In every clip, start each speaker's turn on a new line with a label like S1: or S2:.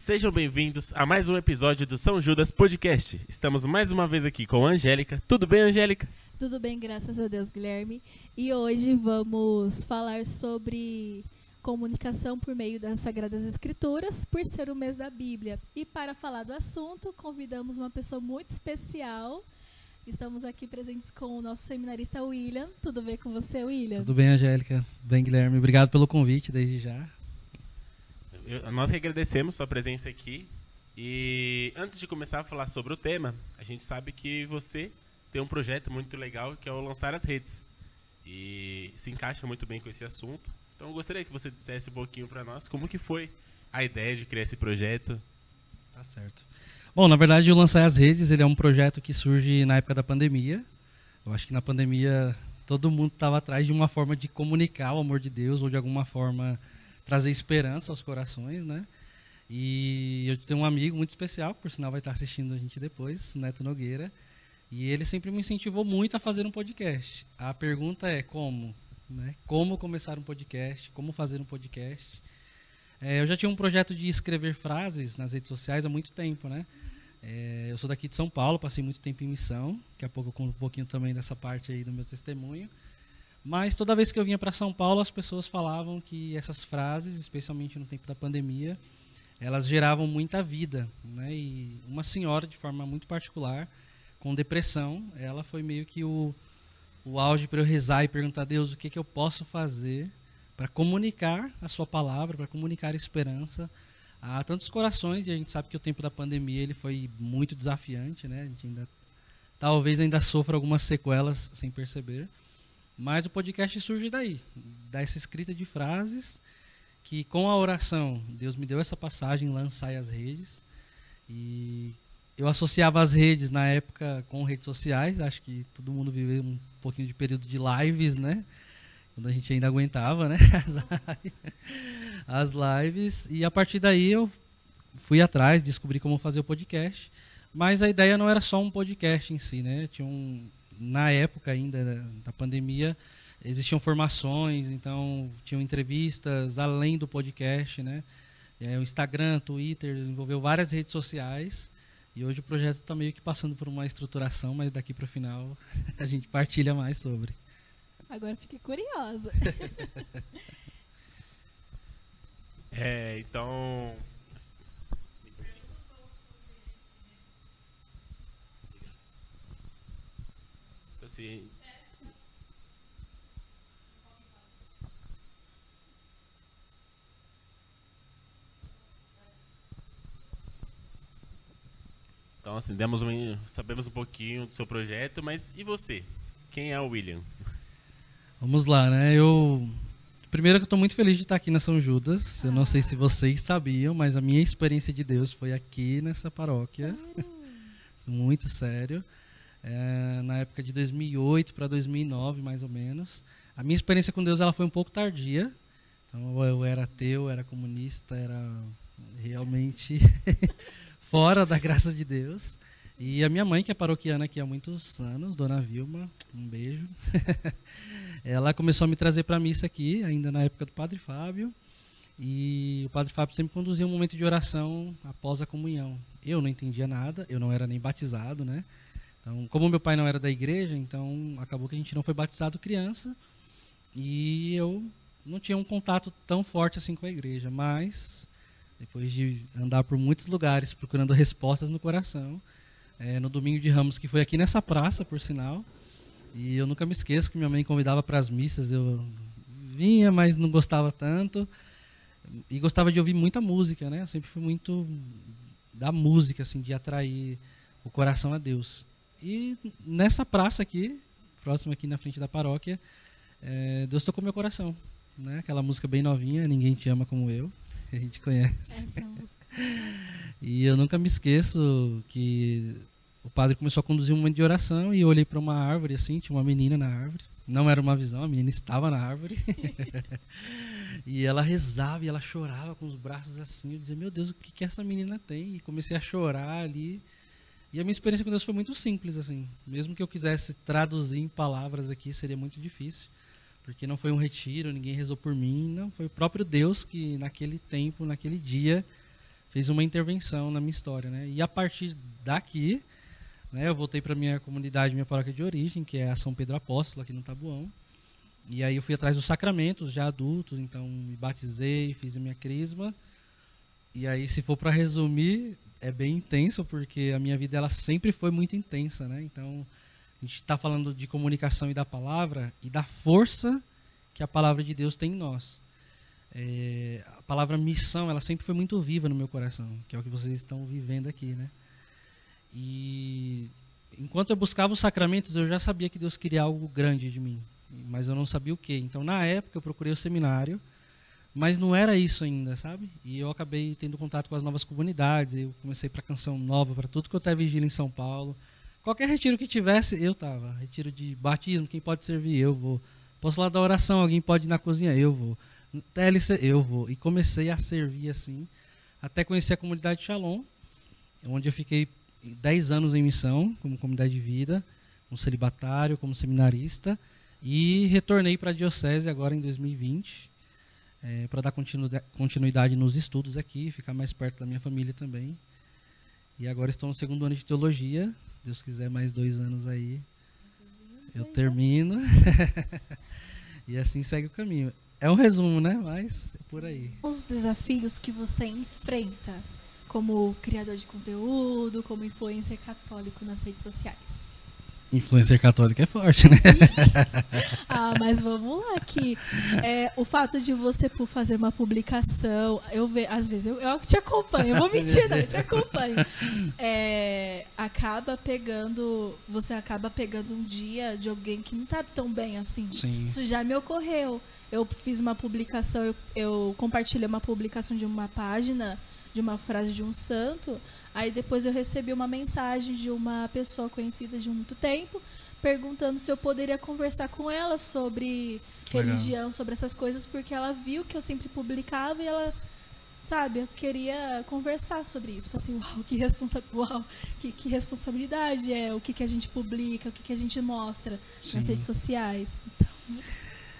S1: Sejam bem-vindos a mais um episódio do São Judas Podcast. Estamos mais uma vez aqui com a Angélica. Tudo bem, Angélica?
S2: Tudo bem, graças a Deus, Guilherme. E hoje vamos falar sobre comunicação por meio das Sagradas Escrituras, por ser o mês da Bíblia. E para falar do assunto, convidamos uma pessoa muito especial. Estamos aqui presentes com o nosso seminarista William. Tudo bem com você, William?
S3: Tudo bem, Angélica. Bem, Guilherme. Obrigado pelo convite desde já.
S1: Nós que agradecemos sua presença aqui. E antes de começar a falar sobre o tema, a gente sabe que você tem um projeto muito legal que é o Lançar as Redes. E se encaixa muito bem com esse assunto. Então eu gostaria que você dissesse um pouquinho para nós como que foi a ideia de criar esse projeto.
S3: Tá certo. Bom, na verdade o Lançar as Redes ele é um projeto que surge na época da pandemia. Eu acho que na pandemia todo mundo estava atrás de uma forma de comunicar o amor de Deus ou de alguma forma trazer esperança aos corações, né? E eu tenho um amigo muito especial, que por sinal vai estar assistindo a gente depois, Neto Nogueira, e ele sempre me incentivou muito a fazer um podcast. A pergunta é como, né? Como começar um podcast, como fazer um podcast. Eu já tinha um projeto de escrever frases nas redes sociais há muito tempo, né? Eu sou daqui de São Paulo, passei muito tempo em missão, daqui a pouco eu conto um pouquinho também dessa parte aí do meu testemunho. Mas toda vez que eu vinha para São Paulo, as pessoas falavam que essas frases, especialmente no tempo da pandemia, elas geravam muita vida, né? E uma senhora, de forma muito particular, com depressão, ela foi meio que o auge para eu rezar e perguntar a Deus o que eu posso fazer para comunicar a sua palavra, para comunicar a esperança a tantos corações. E a gente sabe que o tempo da pandemia ele foi muito desafiante, né? A gente talvez ainda sofra algumas sequelas sem perceber. Mas o podcast surge daí, dessa escrita de frases, que com a oração, Deus me deu essa passagem, lançai as redes, e eu associava as redes na época com redes sociais, acho que todo mundo viveu um pouquinho de período de lives, né? Quando a gente ainda aguentava, né? As lives, e a partir daí eu fui atrás, descobri como fazer o podcast, mas a ideia não era só um podcast em si, né? Na época ainda da pandemia, existiam formações, então tinham entrevistas além do podcast, né? O Instagram, Twitter, envolveu várias redes sociais e hoje o projeto está meio que passando por uma estruturação, mas daqui para o final a gente partilha mais sobre.
S2: Agora fiquei curiosa.
S1: Então... Assim, então, assim, sabemos um pouquinho do seu projeto, mas e você? Quem é o William?
S3: Vamos lá, né? Primeiro que eu estou muito feliz de estar aqui na São Judas. Eu não sei se vocês sabiam, mas a minha experiência de Deus foi aqui nessa paróquia. Muito sério. Na época de 2008 para 2009, mais ou menos. A minha experiência com Deus ela foi um pouco tardia. Então, eu era ateu, era comunista, era realmente fora da graça de Deus. E a minha mãe, que é paroquiana aqui há muitos anos, Dona Vilma, um beijo, ela começou a me trazer para a missa aqui, ainda na época do Padre Fábio. E o Padre Fábio sempre conduzia um momento de oração após a comunhão. Eu não entendia nada, eu não era nem batizado, né? Então, como meu pai não era da igreja, então acabou que a gente não foi batizado criança e eu não tinha um contato tão forte assim com a igreja. Mas, depois de andar por muitos lugares procurando respostas no coração, no domingo de Ramos, que foi aqui nessa praça, por sinal, e eu nunca me esqueço que minha mãe convidava para as missas, eu vinha, mas não gostava tanto, e gostava de ouvir muita música, né? Eu sempre fui muito da música, assim, de atrair o coração a Deus. E nessa praça aqui, próxima aqui na frente da paróquia, Deus tocou meu coração, né? Aquela música bem novinha, Ninguém Te Ama Como Eu, que a gente conhece.
S2: Essa música.
S3: E eu nunca me esqueço que o padre começou a conduzir um momento de oração e eu olhei para uma árvore, assim, tinha uma menina na árvore. Não era uma visão, a menina estava na árvore. E ela rezava e ela chorava com os braços assim. Eu dizia, meu Deus, o que essa menina tem? E comecei a chorar ali. E a minha experiência com Deus foi muito simples, assim. Mesmo que eu quisesse traduzir em palavras aqui, seria muito difícil. Porque não foi um retiro, ninguém rezou por mim. Não, foi o próprio Deus que naquele tempo, naquele dia, fez uma intervenção na minha história, né? E a partir daqui, né, eu voltei para minha comunidade, minha paróquia de origem, que é a São Pedro Apóstolo, aqui no Taboão. E aí eu fui atrás dos sacramentos já adultos, então me batizei, fiz a minha crisma. E aí, se for para resumir, é bem intenso, porque a minha vida ela sempre foi muito intensa, né? Então, a gente está falando de comunicação e da palavra e da força que a palavra de Deus tem em nós. A palavra missão, ela sempre foi muito viva no meu coração, que é o que vocês estão vivendo aqui, né? E enquanto eu buscava os sacramentos, eu já sabia que Deus queria algo grande de mim, mas eu não sabia o quê. Então, na época, eu procurei o seminário, mas não era isso ainda, sabe? E eu acabei tendo contato com as novas comunidades, eu comecei para Canção Nova, para tudo que eu estava vigília em São Paulo. Qualquer retiro que tivesse, eu estava. Retiro de batismo, quem pode servir, eu vou. Apostolado da oração, alguém pode ir na cozinha, eu vou. TLC, eu vou. E comecei a servir assim, até conhecer a comunidade Shalom, onde eu fiquei 10 anos em missão, como comunidade de vida, como celibatário, como seminarista, e retornei para a diocese agora em 2020, para dar continuidade nos estudos aqui, ficar mais perto da minha família também. E agora estou no 2º ano de teologia, se Deus quiser mais 2 anos aí, eu termino. E assim segue o caminho. É um resumo, né? Mas é por aí.
S2: Os desafios que você enfrenta como criador de conteúdo, como influencer católico nas redes sociais.
S3: Influencer católico é forte, né?
S2: Ah, mas vamos lá, que o fato de você fazer uma publicação, às vezes eu te acompanho, eu vou mentir, não, eu te acompanho. Você acaba pegando um dia de alguém que não tá tão bem assim.
S3: Sim.
S2: Isso já me ocorreu. Eu fiz uma publicação, eu compartilhei uma publicação de uma página, de uma frase de um santo. Aí depois eu recebi uma mensagem de uma pessoa conhecida de muito tempo, perguntando se eu poderia conversar com ela sobre religião, sobre essas coisas, porque ela viu que eu sempre publicava e ela, sabe, eu queria conversar sobre isso. Falei assim, uau, que responsabilidade o que a gente publica, o que a gente mostra nas redes sociais. Então,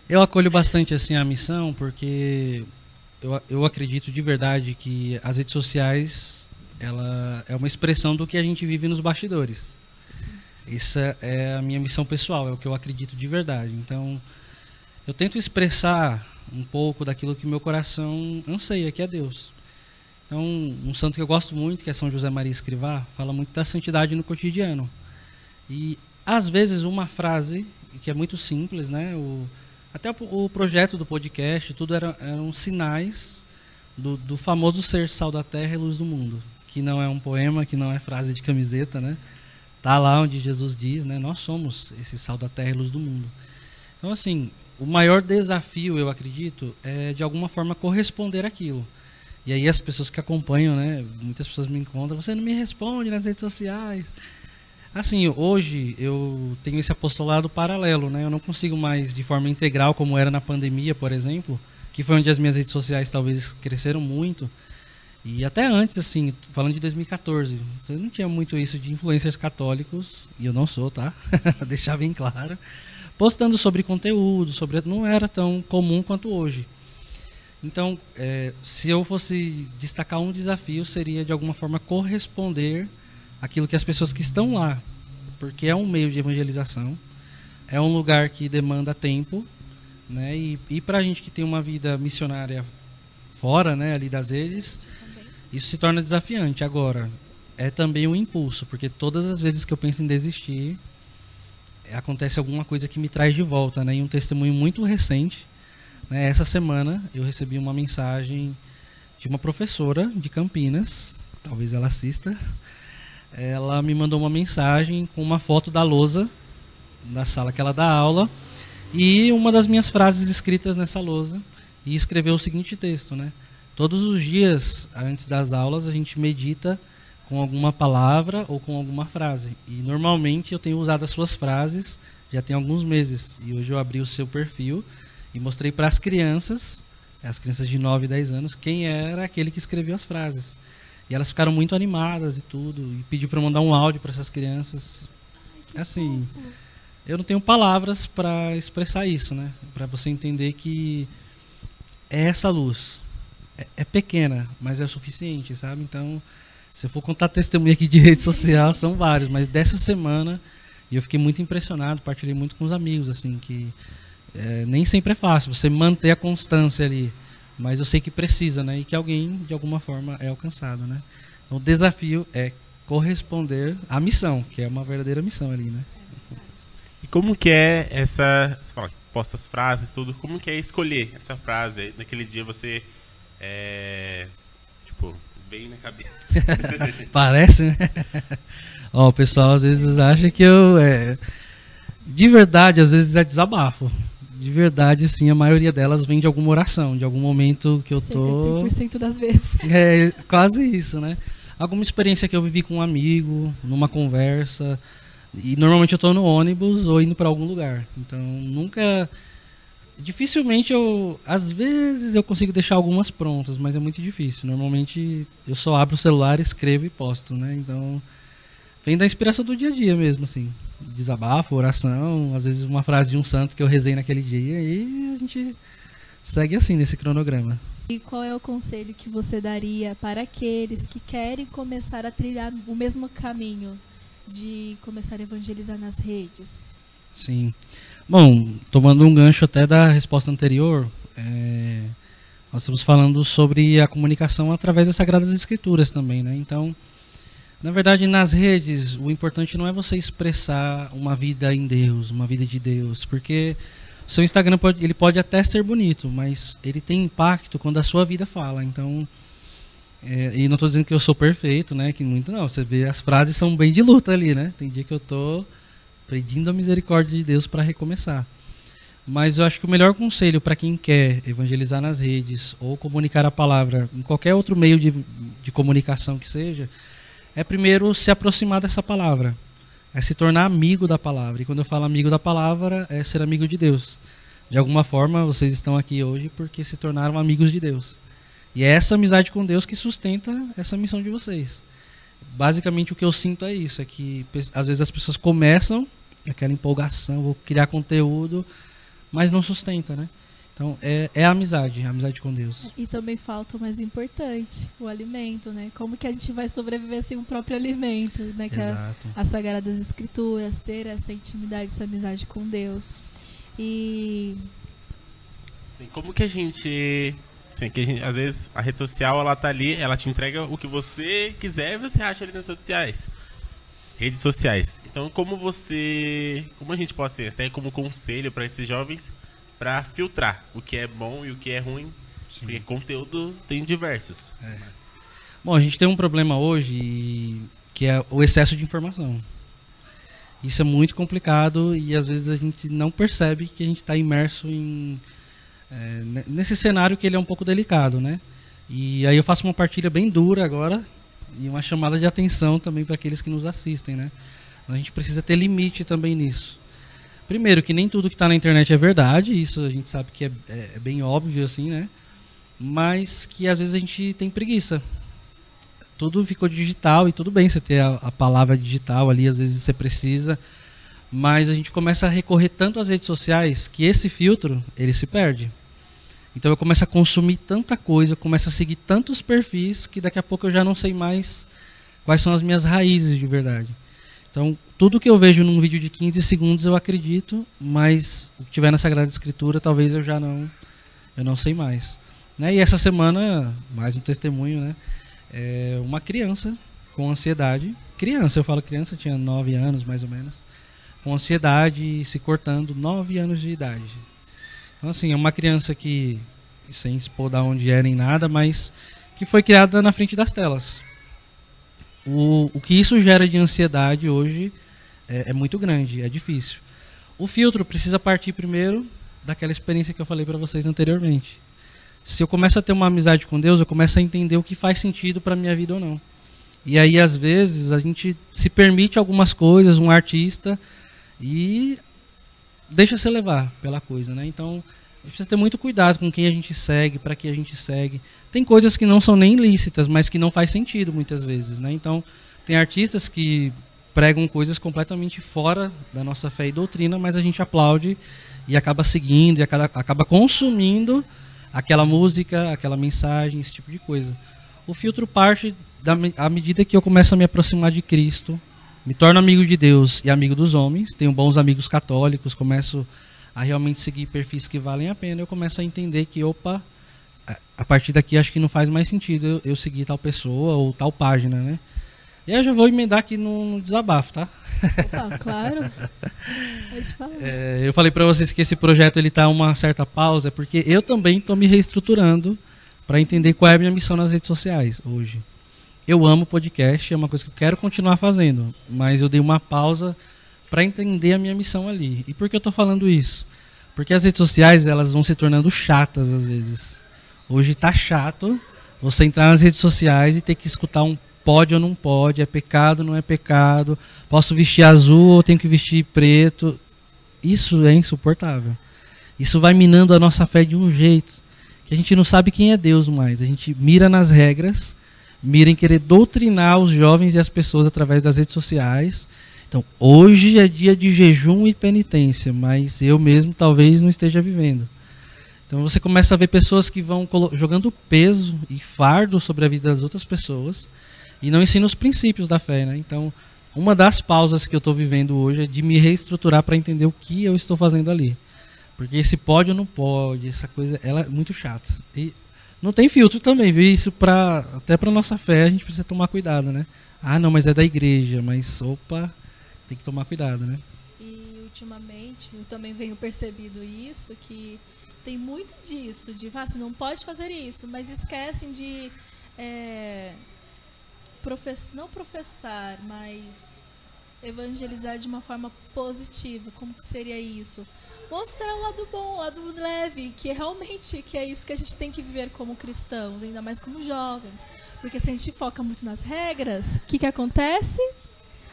S3: eu acolho bastante assim a missão, porque eu acredito de verdade que as redes sociais, ela é uma expressão do que a gente vive nos bastidores. Isso é a minha missão pessoal, é o que eu acredito de verdade. Então, eu tento expressar um pouco daquilo que meu coração anseia, que é Deus. Então, um santo que eu gosto muito, que é São José Maria Escrivá, fala muito da santidade no cotidiano. E, às vezes, uma frase, que é muito simples, né? Até o projeto do podcast, tudo eram sinais do famoso ser sal da terra e luz do mundo. Que não é um poema, que não é frase de camiseta, né? Tá lá onde Jesus diz, né? Nós somos esse sal da terra e luz do mundo. Então, assim, o maior desafio, eu acredito, é de alguma forma corresponder àquilo. E aí as pessoas que acompanham, né? Muitas pessoas me encontram, você não me responde nas redes sociais. Assim, hoje eu tenho esse apostolado paralelo, né? Eu não consigo mais de forma integral, como era na pandemia, por exemplo, que foi onde as minhas redes sociais talvez cresceram muito. E até antes, assim, falando de 2014, você não tinha muito isso de influencers católicos, e eu não sou, tá? Deixar bem claro. Postando sobre conteúdo, não era tão comum quanto hoje. Então, se eu fosse destacar um desafio, seria de alguma forma corresponder àquilo que as pessoas que estão lá, porque é um meio de evangelização, é um lugar que demanda tempo, né? E para a gente que tem uma vida missionária fora, né, ali das redes, isso se torna desafiante. Agora, é também um impulso, porque todas as vezes que eu penso em desistir, acontece alguma coisa que me traz de volta, né? E um testemunho muito recente, né? Essa semana eu recebi uma mensagem de uma professora de Campinas, talvez ela assista. Ela me mandou uma mensagem com uma foto da lousa da sala que ela dá aula e uma das minhas frases escritas nessa lousa, e escreveu o seguinte texto, né? Todos os dias, antes das aulas, a gente medita com alguma palavra ou com alguma frase. E normalmente eu tenho usado as suas frases já tem alguns meses. E hoje eu abri o seu perfil e mostrei para as crianças de 9 e 10 anos, quem era aquele que escreveu as frases. E elas ficaram muito animadas e tudo. E pediu para eu mandar um áudio para essas crianças. Assim, eu não tenho palavras para expressar isso, né? Para você entender que é essa luz. é pequena, mas é o suficiente, sabe? Então, se eu for contar testemunho aqui de rede social, são vários, mas dessa semana eu fiquei muito impressionado, partilhei muito com os amigos, assim, que nem sempre é fácil você manter a constância ali, mas eu sei que precisa, né? E que alguém, de alguma forma, é alcançado, né? Então, o desafio é corresponder à missão, que é uma verdadeira missão ali, né?
S1: E como que é essa... Você fala que posta as frases, tudo. Como que é escolher essa frase? Naquele dia você... tipo, bem na cabeça.
S3: Parece, né? Ó, o pessoal às vezes acha que eu... de verdade, às vezes é desabafo. De verdade, assim, a maioria delas vem de alguma oração, de algum momento que eu tô...
S2: Cerca de 100% das vezes.
S3: É, quase isso, né? Alguma experiência que eu vivi com um amigo, numa conversa. E normalmente eu tô no ônibus ou indo para algum lugar. Então, nunca... Dificilmente às vezes eu consigo deixar algumas prontas, mas é muito difícil. Normalmente eu só abro o celular, escrevo e posto, né? Então, vem da inspiração do dia a dia mesmo, assim. Desabafo, oração, às vezes uma frase de um santo que eu rezei naquele dia e a gente segue assim nesse cronograma.
S2: E qual é o conselho que você daria para aqueles que querem começar a trilhar o mesmo caminho de começar a evangelizar nas redes?
S3: Sim. Bom, tomando um gancho até da resposta anterior, nós estamos falando sobre a comunicação através das Sagradas Escrituras também, né? Então, na verdade, nas redes, o importante não é você expressar uma vida em Deus, uma vida de Deus, porque o seu Instagram ele pode até ser bonito, mas ele tem impacto quando a sua vida fala. Então, e não estou dizendo que eu sou perfeito, né? Que muito não. Você vê, as frases são bem de luta ali, né? Tem dia que eu estou pedindo a misericórdia de Deus para recomeçar. Mas eu acho que o melhor conselho para quem quer evangelizar nas redes ou comunicar a palavra em qualquer outro meio de comunicação que seja, é primeiro se aproximar dessa palavra, é se tornar amigo da palavra. E quando eu falo amigo da palavra, é ser amigo de Deus. De alguma forma, vocês estão aqui hoje porque se tornaram amigos de Deus. E é essa amizade com Deus que sustenta essa missão de vocês. Basicamente, o que eu sinto é isso, é que às vezes as pessoas começam aquela empolgação, vou criar conteúdo, mas não sustenta, né? Então, é a amizade com Deus.
S2: E também falta o mais importante, o alimento, né? Como que a gente vai sobreviver sem o próprio alimento, né? Que
S3: Exato.
S2: as Sagradas Escrituras, ter essa intimidade, essa amizade com Deus. E...
S1: Como que a gente... Assim, às vezes a rede social, ela tá ali, ela te entrega o que você quiser e você acha ali nas redes sociais. Então, como a gente pode ser, até como conselho para esses jovens, para filtrar o que é bom e o que é ruim? Sim. Porque conteúdo tem diversos.
S3: Bom, a gente tem um problema hoje que é o excesso de informação. Isso é muito complicado e às vezes a gente não percebe que a gente está imerso nesse cenário que ele é um pouco delicado, né? E aí eu faço uma partilha bem dura agora e uma chamada de atenção também para aqueles que nos assistem, né? A gente precisa ter limite também nisso. Primeiro, que nem tudo que está na internet é verdade, isso a gente sabe que é bem óbvio, assim, né? Mas que às vezes a gente tem preguiça. Tudo ficou digital e tudo bem você ter a palavra digital ali, às vezes você precisa, mas a gente começa a recorrer tanto às redes sociais que esse filtro, ele se perde. Então eu começo a consumir tanta coisa, eu começo a seguir tantos perfis que daqui a pouco eu já não sei mais quais são as minhas raízes de verdade. Então, tudo que eu vejo num vídeo de 15 segundos eu acredito, mas o que tiver na Sagrada Escritura talvez eu não sei mais. Né? E essa semana, mais um testemunho, né? Uma criança com ansiedade, eu falo criança, tinha 9 anos mais ou menos, com ansiedade, se cortando, 9 anos de idade. Então assim, é uma criança que, sem expor de onde é nem nada, mas que foi criada na frente das telas. O que isso gera de ansiedade hoje é muito grande, é difícil. O filtro precisa partir primeiro daquela experiência que eu falei para vocês anteriormente. Se eu começo a ter uma amizade com Deus, eu começo a entender o que faz sentido para a minha vida ou não. E aí, às vezes, a gente se permite algumas coisas, um artista, e deixa se levar pela coisa, né? Então, a gente precisa ter muito cuidado com quem a gente segue, para que a gente segue. Tem coisas que não são nem lícitas, mas que não faz sentido muitas vezes, né? Então, tem artistas que pregam coisas completamente fora da nossa fé e doutrina, mas a gente aplaude e acaba seguindo, e acaba consumindo aquela música, aquela mensagem, esse tipo de coisa. O filtro parte à medida que eu começo a me aproximar de Cristo, me torno amigo de Deus e amigo dos homens, tenho bons amigos católicos, começo a realmente seguir perfis que valem a pena, eu começo a entender que, opa, a partir daqui acho que não faz mais sentido eu seguir tal pessoa ou tal página, né? E aí eu já vou emendar aqui no desabafo, tá?
S2: Opa, claro. Pode falar.
S3: Eu falei para vocês que esse projeto ele tá uma certa pausa, porque eu também estou me reestruturando para entender qual é a minha missão nas redes sociais hoje. Eu amo podcast, é uma coisa que eu quero continuar fazendo, mas eu dei uma pausa para entender a minha missão ali. E por que eu estou falando isso? Porque as redes sociais elas vão se tornando chatas às vezes. Hoje tá chato você entrar nas redes sociais e ter que escutar um pode ou não pode, é pecado, não é pecado, posso vestir azul ou tenho que vestir preto. Isso é insuportável. Isso vai minando a nossa fé de um jeito que a gente não sabe quem é Deus mais. A gente mira nas regras, mira em querer doutrinar os jovens e as pessoas através das redes sociais. Então, hoje é dia de jejum e penitência, mas eu mesmo talvez não esteja vivendo. Então você começa a ver pessoas que vão jogando peso e fardo sobre a vida das outras pessoas e não ensinam os princípios da fé, né? Então, uma das pausas que eu estou vivendo hoje é de me reestruturar para entender o que eu estou fazendo ali. Porque esse pode ou não pode, essa coisa, ela é muito chata. E não tem filtro também, viu? Isso até para nossa fé a gente precisa tomar cuidado, né? Ah, não, mas é da igreja, mas opa, tem que tomar cuidado, né?
S2: E ultimamente eu também venho percebido isso, que tem muito disso, de assim, não pode fazer isso, mas esquecem de não professar, mas evangelizar de uma forma positiva. Como que seria isso? Mostrar o lado bom, o lado leve, que realmente que é isso que a gente tem que viver como cristãos, ainda mais como jovens. Porque se a gente foca muito nas regras, o que acontece?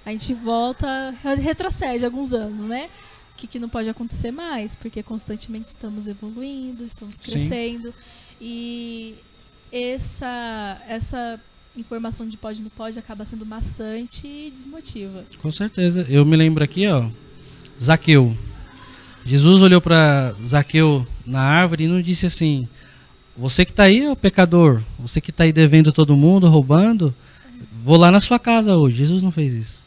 S2: A gente volta, retrocede alguns anos, né? O que não pode acontecer mais? Porque constantemente estamos evoluindo, estamos crescendo. Sim. E essa informação de pode ou não pode acaba sendo maçante e desmotiva.
S3: Com certeza. Eu me lembro aqui, ó, Zaqueu. Jesus olhou para Zaqueu na árvore e não disse assim: você que está aí, ó, pecador, você que está aí devendo todo mundo, roubando, vou lá na sua casa hoje. Jesus não fez isso.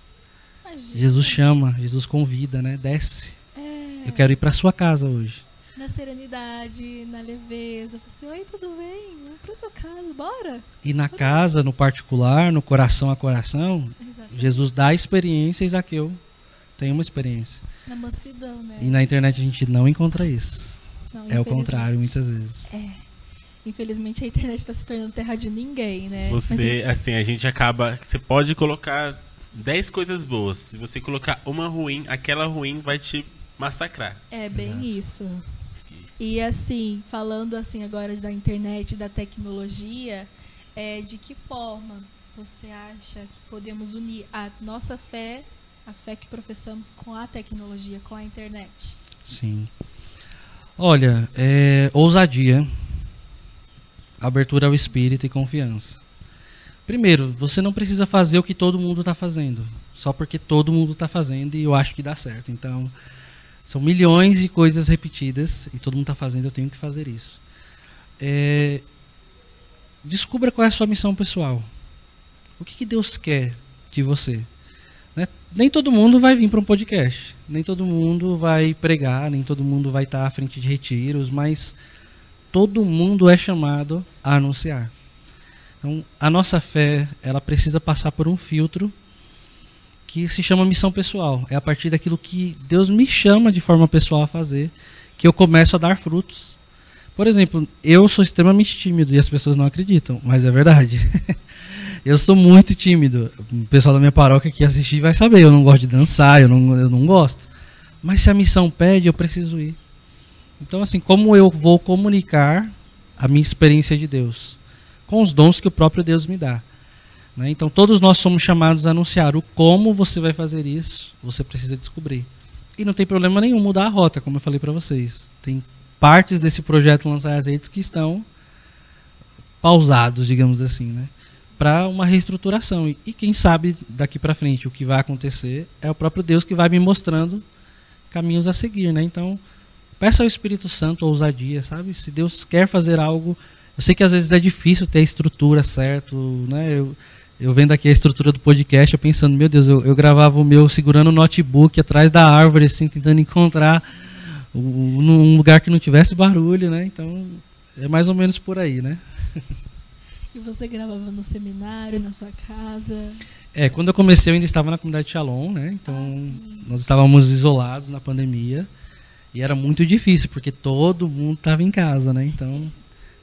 S3: Imagina. Jesus chama, Jesus convida, né? Desce. Eu quero ir para sua casa hoje.
S2: Na serenidade, na leveza. Você, oi, tudo bem? Vamos para sua casa, bora?
S3: E na casa, no particular, no coração a coração, exatamente. Jesus dá a experiência e Zaqueu tem uma experiência.
S2: Na mansidão, né?
S3: E na internet a gente não encontra isso. Não, é o contrário, muitas vezes.
S2: Infelizmente a internet está se tornando terra de ninguém, né?
S1: Você, assim, a gente acaba... Você pode colocar 10 coisas boas. Se você colocar uma ruim, aquela ruim vai te massacrar.
S2: É bem Exato. Isso. E assim, falando assim agora da internet, da tecnologia, de que forma você acha que podemos unir a nossa fé, a fé que professamos, com a tecnologia, com a internet?
S3: Sim. Olha, ousadia, abertura ao espírito e confiança. Primeiro, você não precisa fazer o que todo mundo está fazendo, só porque todo mundo está fazendo e eu acho que dá certo. Então, são milhões de coisas repetidas e todo mundo está fazendo, eu tenho que fazer isso. Descubra qual é a sua missão pessoal. O que Deus quer de você? Né? Nem todo mundo vai vir para um podcast, nem todo mundo vai pregar, nem todo mundo vai estar à frente de retiros, mas todo mundo é chamado a anunciar. Então, a nossa fé, ela precisa passar por um filtro que se chama missão pessoal. É a partir daquilo que Deus me chama de forma pessoal a fazer que eu começo a dar frutos. Por exemplo, eu sou extremamente tímido e as pessoas não acreditam, mas é verdade. Eu sou muito tímido. O pessoal da minha paróquia que assistir vai saber. Eu não gosto de dançar, eu não gosto. Mas se a missão pede, eu preciso ir. Então, assim, como eu vou comunicar a minha experiência de Deus? Com os dons que o próprio Deus me dá. Né? Então, todos nós somos chamados a anunciar. O como você vai fazer isso, você precisa descobrir. E não tem problema nenhum mudar a rota, como eu falei para vocês. Tem partes desse projeto Lançar as Redes que estão pausados, digamos assim, né? Para uma reestruturação. E quem sabe daqui para frente o que vai acontecer é o próprio Deus que vai me mostrando caminhos a seguir, né? Então, peça ao Espírito Santo ousadia, sabe? Se Deus quer fazer algo, eu sei que às vezes é difícil ter a estrutura certa, né? Eu vendo aqui a estrutura do podcast, eu pensando, meu Deus, eu gravava o meu segurando o notebook atrás da árvore, assim, tentando encontrar num lugar que não tivesse barulho, né? Então, é mais ou menos por aí, né?
S2: E você gravava no seminário, na sua casa?
S3: Quando eu comecei eu ainda estava na comunidade Shalom, né? Então, nós estávamos isolados na pandemia e era muito difícil, porque todo mundo estava em casa, né? Então,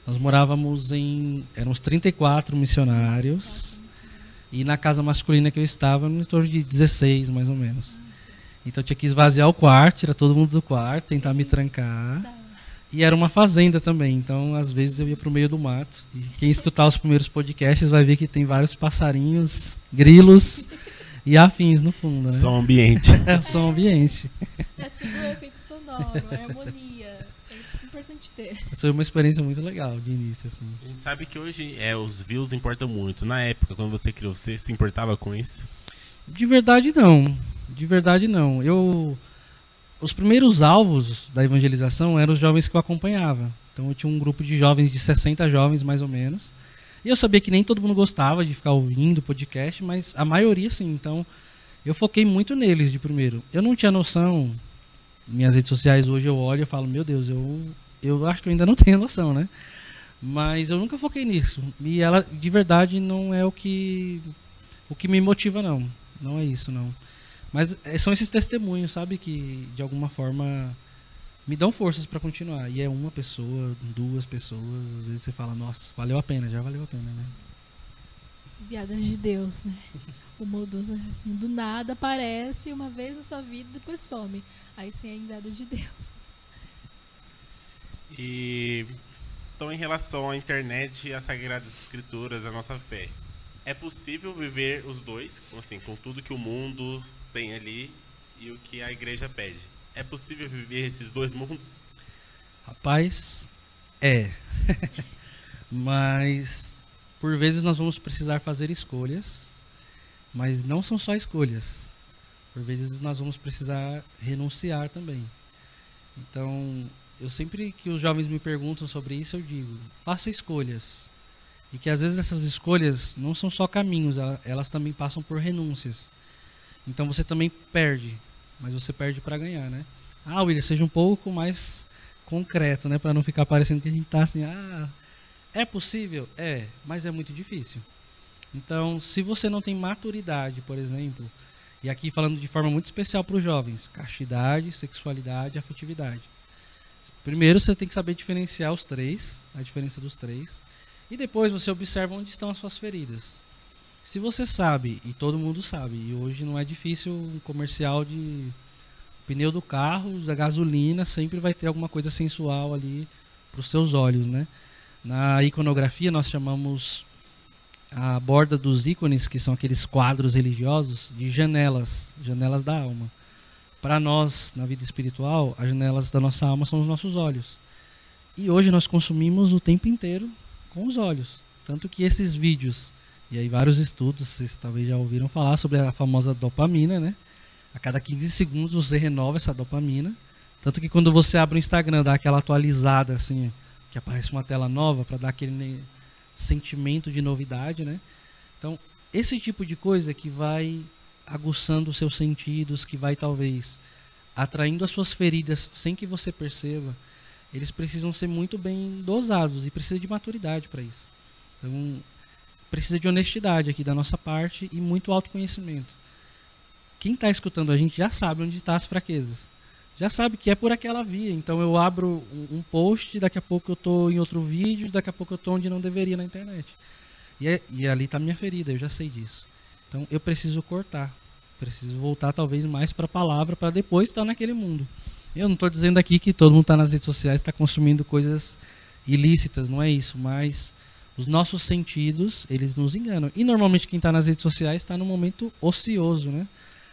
S3: nós morávamos eram uns 34 missionários e na casa masculina que eu estava, em torno de 16, mais ou menos. Então, eu tinha que esvaziar o quarto, tirar todo mundo do quarto, tentar me trancar. E era uma fazenda também, então às vezes eu ia para o meio do mato. E quem escutar os primeiros podcasts vai ver que tem vários passarinhos, grilos e afins no fundo, né?
S1: Som ambiente.
S3: Som ambiente.
S2: É tudo efeito sonoro, é harmonia. É importante ter.
S3: Foi uma experiência muito legal de início, assim.
S1: A gente sabe que hoje os views importam muito. Na época, quando você criou, você se importava com isso?
S3: De verdade não. De verdade não. Os primeiros alvos da evangelização eram os jovens que eu acompanhava. Então eu tinha um grupo de jovens, de 60 jovens mais ou menos. E eu sabia que nem todo mundo gostava de ficar ouvindo podcast, mas a maioria sim. Então eu foquei muito neles de primeiro. Eu não tinha noção, minhas redes sociais hoje eu olho e falo, meu Deus, eu acho que eu ainda não tenho noção, né? Mas eu nunca foquei nisso. E ela de verdade não é o que me motiva, não. Não é isso, não. Mas são esses testemunhos, sabe, que de alguma forma me dão forças para continuar. E é uma pessoa, 2 pessoas, às vezes você fala, nossa, valeu a pena, já valeu a pena, né?
S2: Enviadas de Deus, né? O modo assim, do nada aparece uma vez na sua vida e depois some. Aí sim é enviado de Deus.
S1: E então, em relação à internet e às Sagradas Escrituras, a nossa fé, é possível viver os dois, assim, com tudo que o mundo tem ali e o que a igreja pede? É possível viver esses dois mundos?
S3: Rapaz, mas por vezes nós vamos precisar fazer escolhas, mas não são só escolhas. Por vezes nós vamos precisar renunciar também. Então, eu sempre que os jovens me perguntam sobre isso, eu digo, faça escolhas. E que às vezes essas escolhas não são só caminhos, elas também passam por renúncias. Então você também perde, mas você perde para ganhar, né? William, seja um pouco mais concreto, né? Para não ficar parecendo que a gente está assim, é possível? É, mas é muito difícil. Então, se você não tem maturidade, por exemplo, e aqui falando de forma muito especial para os jovens, castidade, sexualidade, afetividade. Primeiro você tem que saber diferenciar os três, a diferença dos três, e depois você observa onde estão as suas feridas. Se você sabe, e todo mundo sabe, e hoje não é difícil, um comercial de pneu do carro, da gasolina, sempre vai ter alguma coisa sensual ali para os seus olhos, né? Na iconografia nós chamamos a borda dos ícones, que são aqueles quadros religiosos, de janelas da alma. Para nós, na vida espiritual, as janelas da nossa alma são os nossos olhos. E hoje nós consumimos o tempo inteiro com os olhos. Tanto que esses vídeos, e aí vários estudos, vocês talvez já ouviram falar sobre a famosa dopamina, né? A cada 15 segundos você renova essa dopamina. Tanto que quando você abre o Instagram, dá aquela atualizada assim, que aparece uma tela nova para dar aquele sentimento de novidade, né? Então, esse tipo de coisa que vai aguçando os seus sentidos, que vai talvez atraindo as suas feridas sem que você perceba, eles precisam ser muito bem dosados e precisa de maturidade para isso. Então, precisa de honestidade aqui da nossa parte e muito autoconhecimento. Quem está escutando a gente já sabe onde estão as fraquezas. Já sabe que é por aquela via. Então eu abro um post, daqui a pouco eu estou em outro vídeo, daqui a pouco eu estou onde não deveria na internet. E ali está a minha ferida, eu já sei disso. Então eu preciso cortar. Preciso voltar talvez mais para a palavra para depois estar naquele mundo. Eu não estou dizendo aqui que todo mundo está nas redes sociais, está consumindo coisas ilícitas, não é isso. Mas os nossos sentidos, eles nos enganam. E normalmente quem está nas redes sociais está num momento ocioso, né?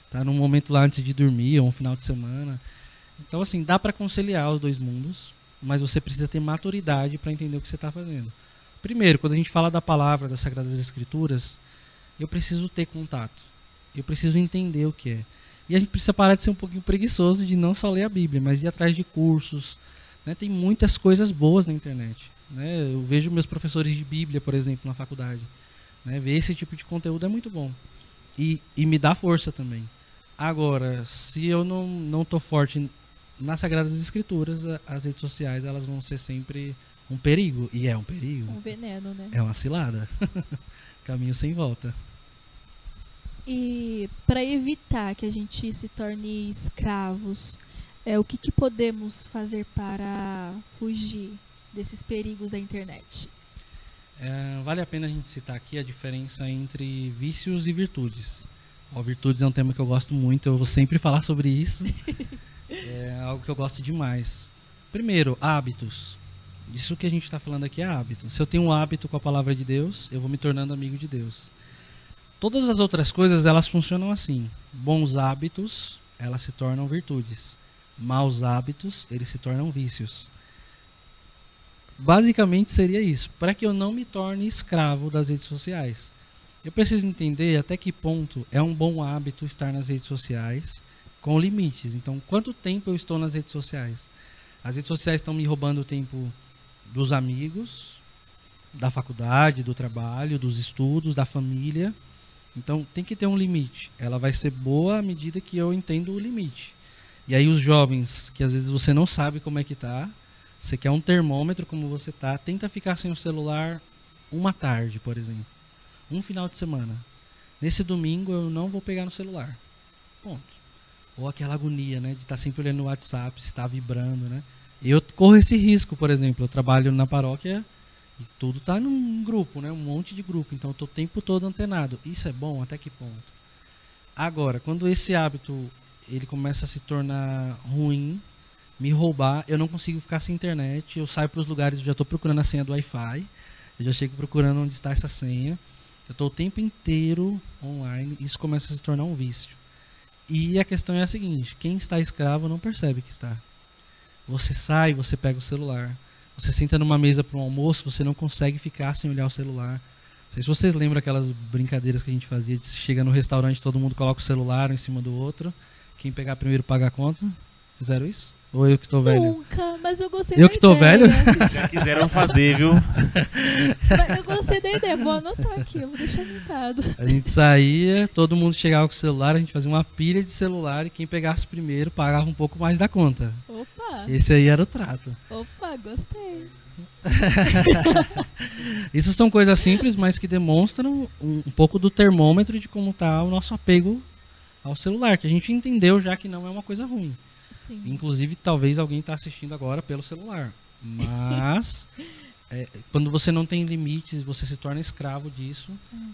S3: Está num momento lá antes de dormir, ou um final de semana. Então, assim, dá para conciliar os dois mundos, mas você precisa ter maturidade para entender o que você está fazendo. Primeiro, quando a gente fala da palavra, das Sagradas Escrituras, eu preciso ter contato. Eu preciso entender o que é. E a gente precisa parar de ser um pouquinho preguiçoso de não só ler a Bíblia, mas ir atrás de cursos, né? Tem muitas coisas boas na internet, né? Eu vejo meus professores de Bíblia, por exemplo, na faculdade, né? Ver esse tipo de conteúdo é muito bom. E me dá força também. Agora, se eu não estou forte nas Sagradas Escrituras, as redes sociais elas vão ser sempre um perigo. E é um perigo.
S2: Um veneno, né?
S3: É uma cilada. Caminho sem volta.
S2: E para evitar que a gente se torne escravos, o que podemos fazer para fugir desses perigos da internet?
S3: Vale a pena a gente citar aqui a diferença entre vícios e virtudes. Virtudes é um tema que eu gosto muito, eu vou sempre falar sobre isso. É algo que eu gosto demais. Primeiro, hábitos. Isso que a gente está falando aqui é hábito. Se eu tenho um hábito com a palavra de Deus, eu vou me tornando amigo de Deus. Todas as outras coisas, elas funcionam assim. Bons hábitos, elas se tornam virtudes. Maus hábitos, eles se tornam vícios. Basicamente seria isso. Para que eu não me torne escravo das redes sociais, eu preciso entender até que ponto é um bom hábito estar nas redes sociais com limites. Então, quanto tempo eu estou nas redes sociais? As redes sociais estão me roubando o tempo dos amigos, da faculdade, do trabalho, dos estudos, da família. Então, tem que ter um limite. Ela vai ser boa à medida que eu entendo o limite. E aí os jovens, que às vezes você não sabe como é que tá, você quer um termômetro como você tá, tenta ficar sem o celular uma tarde, por exemplo. Um final de semana. Nesse domingo eu não vou pegar no celular. Ponto. Ou aquela agonia, né, de estar sempre olhando no WhatsApp, se está vibrando, né? Eu corro esse risco, por exemplo. Eu trabalho na paróquia e tudo está num grupo, né? Um monte de grupo. Então eu estou o tempo todo antenado. Isso é bom? Até que ponto? Agora, quando esse hábito ele começa a se tornar ruim, me roubar, eu não consigo ficar sem internet. Eu saio para os lugares, eu já estou procurando a senha do Wi-Fi. Eu já chego procurando onde está essa senha. Eu estou o tempo inteiro online. Isso começa a se tornar um vício. E a questão é a seguinte: quem está escravo não percebe que está. Você sai, você pega o celular. Você senta numa mesa para um almoço, você não consegue ficar sem olhar o celular. Não sei se vocês lembram aquelas brincadeiras que a gente fazia. Chega no restaurante, todo mundo coloca o celular um em cima do outro. Quem pegar primeiro paga a conta. Fizeram isso? Ou eu que estou velho?
S2: Nunca, mas eu gostei
S3: Eu
S2: da
S3: que estou velho?
S1: Já quiseram fazer, viu?
S2: Mas eu gostei da ideia, vou anotar aqui, eu vou deixar anotado.
S3: A gente saía, todo mundo chegava com o celular, a gente fazia uma pilha de celular e quem pegasse primeiro pagava um pouco mais da conta.
S2: Opa,
S3: Esse aí era o trato.
S2: opa, gostei.
S3: Isso são coisas simples, mas que demonstram um pouco do termômetro de como está o nosso apego ao celular, que a gente entendeu já que não é uma coisa ruim.
S2: Sim.
S3: Inclusive, talvez alguém está assistindo agora pelo celular. Mas, quando você não tem limites, você se torna escravo disso.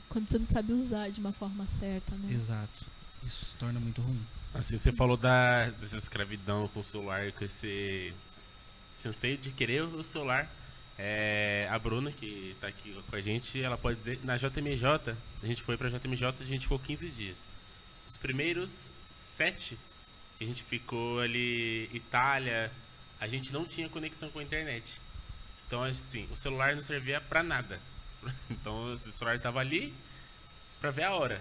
S2: Quando você não sabe usar de uma forma certa, né?
S3: Exato. Isso se torna muito ruim.
S1: Assim, você falou dessa escravidão com o celular, com esse anseio de querer o celular. A Bruna, que está aqui com a gente, ela pode dizer, na JMJ, a gente foi para a JMJ, a gente ficou 15 dias. Os primeiros 7 que a gente ficou ali, Itália, a gente não tinha conexão com a internet. Então, assim, o celular não servia para nada. Então, o celular estava ali para ver a hora,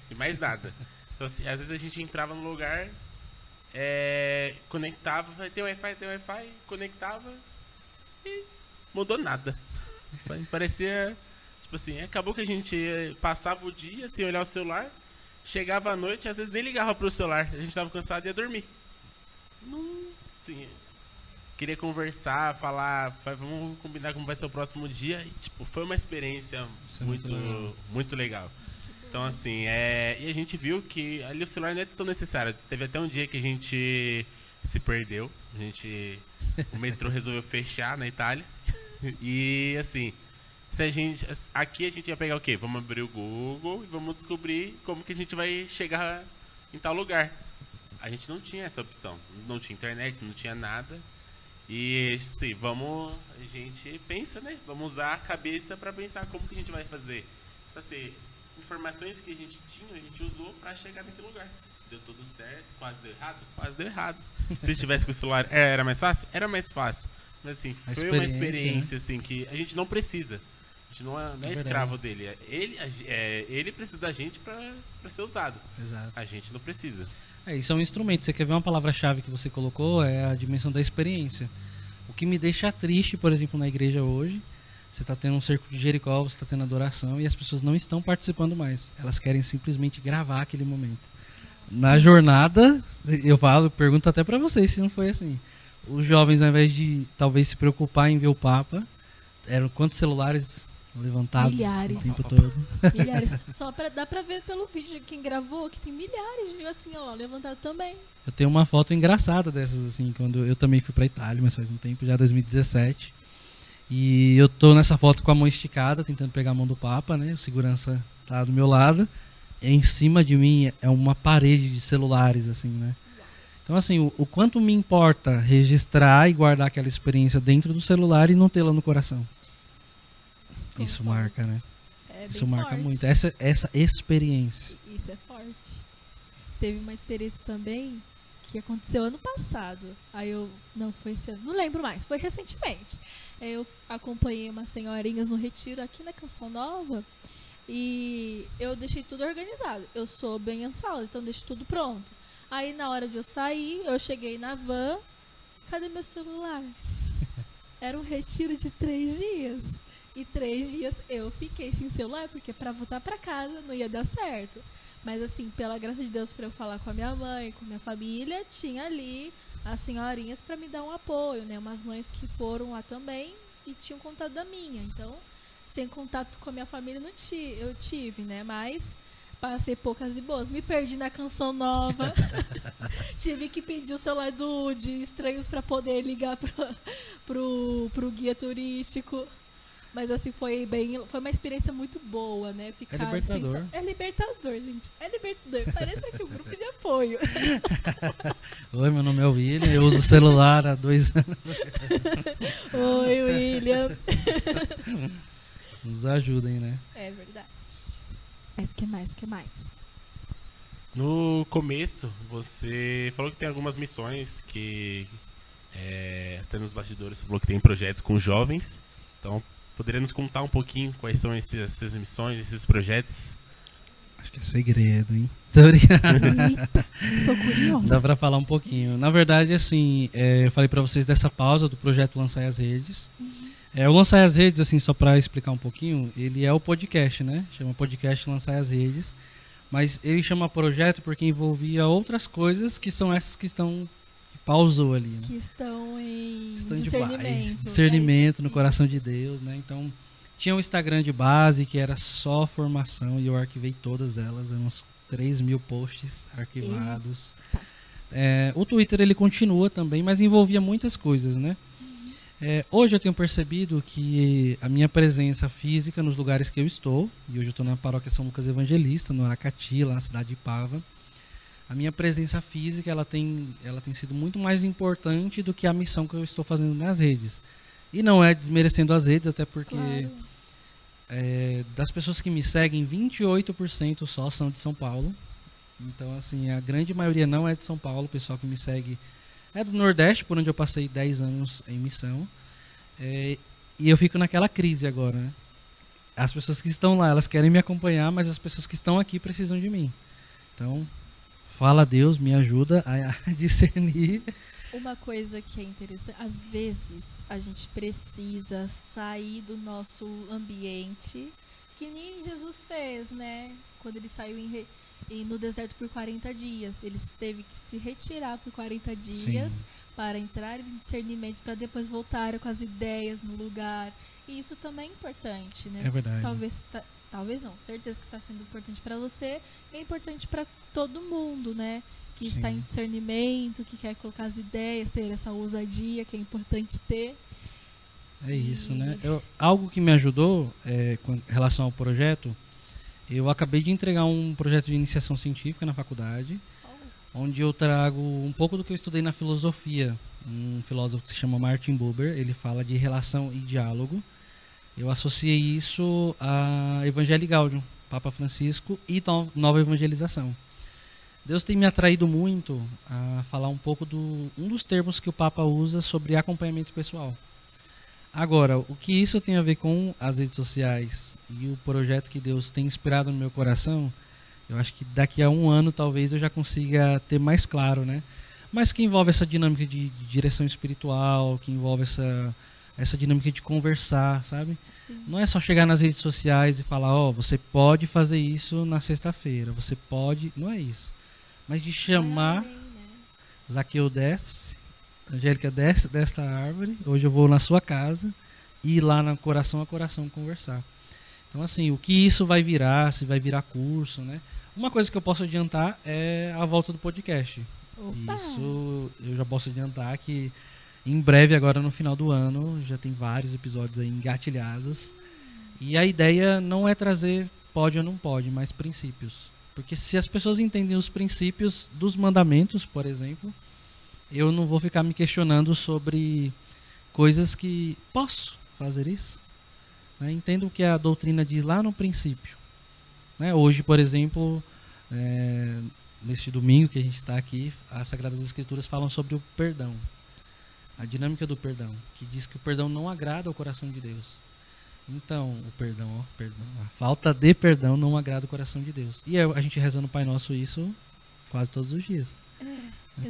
S1: e mais nada. Então, assim, às vezes a gente entrava no lugar, conectava, tem Wi-Fi, conectava e mudou nada. Parecia, tipo assim, acabou que a gente passava o dia sem olhar o celular, chegava à noite, às vezes nem ligava pro celular, a gente tava cansado e ia dormir. Não, assim, queria conversar, falar, vamos combinar como vai ser o próximo dia. E, tipo, foi uma experiência muito legal. Então, assim, e a gente viu que ali o celular não é tão necessário. Teve até um dia que a gente se perdeu. O metrô resolveu fechar na Itália. E, assim, aqui a gente ia pegar o quê? Vamos abrir o Google e vamos descobrir como que a gente vai chegar em tal lugar. A gente não tinha essa opção. Não tinha internet, não tinha nada. E, assim, a gente pensa, né? Vamos usar a cabeça para pensar como que a gente vai fazer. Então, assim, informações que a gente tinha, a gente usou para chegar naquele lugar. Deu tudo certo, quase deu errado? Quase deu errado. Se estivesse com o celular, era mais fácil? Era mais fácil. Mas, assim, foi uma experiência, né? Assim, que a gente não precisa. A gente não é
S3: verdade.
S1: escravo dele. Ele precisa da gente para ser usado.
S3: Exato.
S1: A gente não precisa.
S3: Isso é um instrumento. Você quer ver uma palavra-chave que você colocou? É a dimensão da experiência. O que me deixa triste, por exemplo, na igreja hoje, você está tendo um cerco de Jericó, você está tendo adoração e as pessoas não estão participando mais. Elas querem simplesmente gravar aquele momento. Na jornada, pergunto até para vocês se não foi assim. Os jovens, ao invés de talvez se preocupar em ver o Papa, eram quantos celulares levantados
S2: Milhares.
S3: o tempo todo?
S2: Milhares. Dá pra ver pelo vídeo de quem gravou que tem milhares de assim, ó, levantado também.
S3: Eu tenho uma foto engraçada dessas, assim, quando eu também fui pra Itália, mas faz um tempo, já 2017. E eu tô nessa foto com a mão esticada, tentando pegar a mão do Papa, né? O segurança tá do meu lado. E em cima de mim é uma parede de celulares, assim, né? Então, assim, o quanto me importa registrar e guardar aquela experiência dentro do celular e não tê-la no coração. Isso marca, né? Isso marca
S2: forte.
S3: muito. Essa experiência.
S2: Isso é forte. Teve uma experiência também que aconteceu ano passado. Não foi esse ano, não lembro mais, foi recentemente. Eu acompanhei umas senhorinhas no retiro aqui na Canção Nova e eu deixei tudo organizado. Eu sou bem ansiosa, então deixo tudo pronto. Aí na hora de eu sair, eu cheguei na van, cadê meu celular? Era um retiro de 3 dias. E 3 dias eu fiquei sem celular, porque pra voltar pra casa não ia dar certo. Mas assim, pela graça de Deus, pra eu falar com a minha mãe, com a minha família, tinha ali as senhorinhas pra me dar um apoio, né? Umas mães que foram lá também e tinham contato da minha. Então, sem contato com a minha família eu tive, né? Mas passei poucas e boas. Me perdi na Canção Nova. Tive que pedir o celular de estranhos pra poder ligar pro guia turístico. Mas assim, foi uma experiência muito boa, né?
S3: É libertador.
S2: É libertador, gente. É libertador. Parece aqui um grupo de apoio.
S3: Oi, meu nome é William, eu uso o celular há 2 anos.
S2: Oi, William.
S3: Nos ajudem, né?
S2: É verdade. Mas que mais?
S1: No começo, você falou que tem algumas missões que até nos bastidores você falou que tem projetos com jovens. Então, poderia nos contar um pouquinho quais são essas missões, esses projetos?
S3: Acho que é segredo, hein? Tô brincando.
S2: Eita, sou curiosa.
S3: Dá pra falar um pouquinho. Na verdade, assim, eu falei pra vocês dessa pausa do projeto Lançar as Redes. O Lançar as Redes, assim, só pra explicar um pouquinho, ele é o podcast, né? Chama podcast Lançar as Redes. Mas ele chama projeto porque envolvia outras coisas que são essas que pausou ali, né?
S2: Que estão em
S3: discernimento. Discernimento no coração de Deus, né? Então, tinha um Instagram de base que era só formação e eu arquivei todas elas, eram uns 3.000 posts arquivados. O Twitter ele continua também, mas envolvia muitas coisas, né? Hoje eu tenho percebido que a minha presença física nos lugares que eu estou, e hoje eu estou na paróquia São Lucas Evangelista, no Aracati, lá na cidade de Pava, a minha presença física ela tem sido muito mais importante do que a missão que eu estou fazendo nas redes. E não é desmerecendo as redes, até porque das pessoas que me seguem, 28% só são de São Paulo. Então, assim, a grande maioria não é de São Paulo. O pessoal que me segue é do Nordeste, por onde eu passei 10 anos em missão. E eu fico naquela crise agora, né? As pessoas que estão lá, elas querem me acompanhar, mas as pessoas que estão aqui precisam de mim. Então, fala a Deus, me ajuda a discernir.
S2: Uma coisa que é interessante, às vezes a gente precisa sair do nosso ambiente, que nem Jesus fez, né? Quando ele saiu no deserto por 40 dias. Ele teve que se retirar por 40 dias
S3: Sim.
S2: para entrar em discernimento, para depois voltar com as ideias no lugar. E isso também é importante, né?
S3: É verdade.
S2: Talvez não, certeza que está sendo importante para você e é importante para todo mundo, né? Que
S3: Sim.
S2: está em discernimento, que quer colocar as ideias, ter essa ousadia que é importante ter.
S3: É isso, né? Algo que me ajudou com relação ao projeto, eu acabei de entregar um projeto de iniciação científica na faculdade, onde eu trago um pouco do que eu estudei na filosofia. Um filósofo que se chama Martin Buber, ele fala de relação e diálogo. Eu associei isso a Evangelii Gaudium, Papa Francisco e nova evangelização. Deus tem me atraído muito a falar um pouco um dos termos que o Papa usa sobre acompanhamento pessoal. Agora, o que isso tem a ver com as redes sociais e o projeto que Deus tem inspirado no meu coração, eu acho que daqui a um ano talvez eu já consiga ter mais claro, né? Mas que envolve essa dinâmica de direção espiritual, que envolve essa dinâmica de conversar, sabe?
S2: Sim.
S3: Não é só chegar nas redes sociais e falar, ó, você pode fazer isso na sexta-feira, você pode... Não é isso. Mas de chamar,
S2: Amém, né?
S3: Zaqueu desce, Angélica desce desta árvore, hoje eu vou na sua casa e ir lá no coração a coração conversar. Então, assim, o que isso vai virar, se vai virar curso, né? Uma coisa que eu posso adiantar é a volta do podcast.
S2: Opa.
S3: Isso eu já posso adiantar que em breve, agora no final do ano, já tem vários episódios aí engatilhados. E a ideia não é trazer pode ou não pode, mas princípios. Porque se as pessoas entendem os princípios dos mandamentos, por exemplo, eu não vou ficar me questionando sobre coisas que posso fazer isso. Né? Entendo o que a doutrina diz lá no princípio. Né? Hoje, por exemplo, neste domingo que a gente está aqui, as Sagradas Escrituras falam sobre o perdão. A dinâmica do perdão, que diz que o perdão não agrada ao coração de Deus. Então, o perdão, a falta de perdão não agrada o coração de Deus. E a gente rezando o Pai Nosso isso quase todos os dias.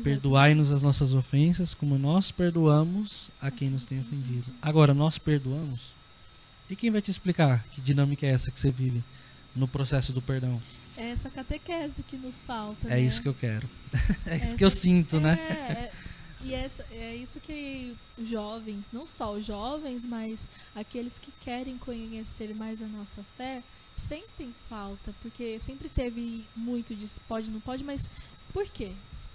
S3: Perdoai-nos as nossas ofensas, como nós perdoamos a quem nos tem ofendido. Agora, nós perdoamos? E quem vai te explicar que dinâmica é essa que você vive no processo do perdão?
S2: É essa catequese que nos falta,
S3: É
S2: né?
S3: isso que eu quero. É isso que eu sinto, né?
S2: E é isso que os jovens, não só os jovens, mas aqueles que querem conhecer mais a nossa fé, sentem falta, porque sempre teve muito de pode, não pode, mas por quê?